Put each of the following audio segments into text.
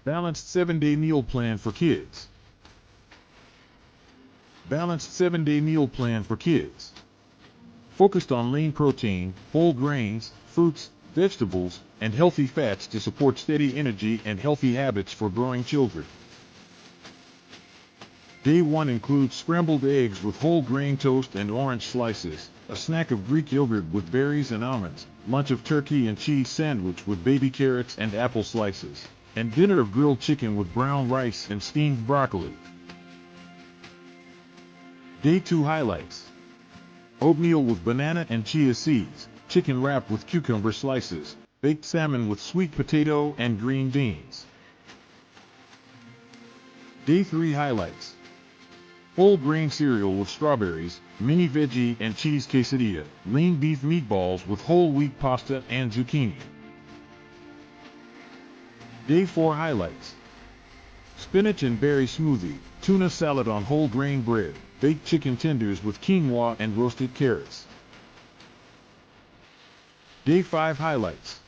Balanced 7-day meal plan for kids. Balanced 7-day meal plan for kids. Focused on lean protein, whole grains, fruits, vegetables, and healthy fats to support steady energy and healthy habits for growing children. Day 1 includes scrambled eggs with whole grain toast and orange slices, a snack of Greek yogurt with berries and almonds, lunch of turkey and cheese sandwich with baby carrots and apple slices, and dinner of grilled chicken with brown rice and steamed broccoli. Day 2 highlights. Oatmeal with banana and chia seeds, chicken wrap with cucumber slices, baked salmon with sweet potato and green beans. Day 3 highlights. Whole grain cereal with strawberries, mini veggie and cheese quesadilla, lean beef meatballs with whole wheat pasta and zucchini. Day 4 highlights. Spinach and berry smoothie, tuna salad on whole grain bread, baked chicken tenders with quinoa and roasted carrots. Day 5 highlights.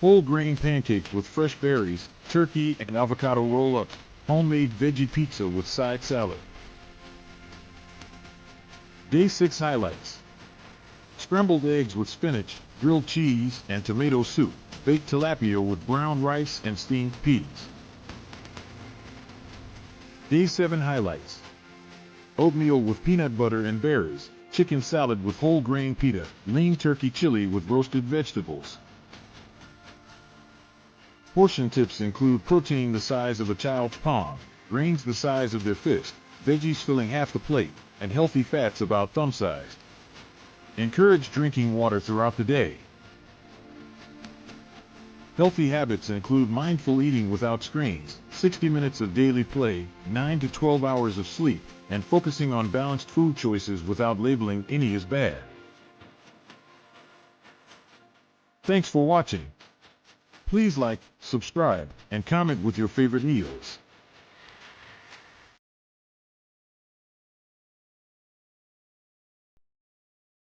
Whole grain pancakes with fresh berries, turkey and avocado roll-up, homemade veggie pizza with side salad. Day 6 highlights. Scrambled eggs with spinach, grilled cheese, and tomato soup, baked tilapia with brown rice and steamed peas. Day 7 highlights. Oatmeal with peanut butter and berries, chicken salad with whole grain pita, lean turkey chili with roasted vegetables. Portion tips include protein the size of a child's palm, grains the size of their fist, veggies filling half the plate, and healthy fats about thumb size. Encourage drinking water throughout the day. Healthy habits include mindful eating without screens, 60 minutes of daily play, 9 to 12 hours of sleep, and focusing on balanced food choices without labeling any as bad. Thanks for watching. Please like, subscribe, and comment with your favorite meals.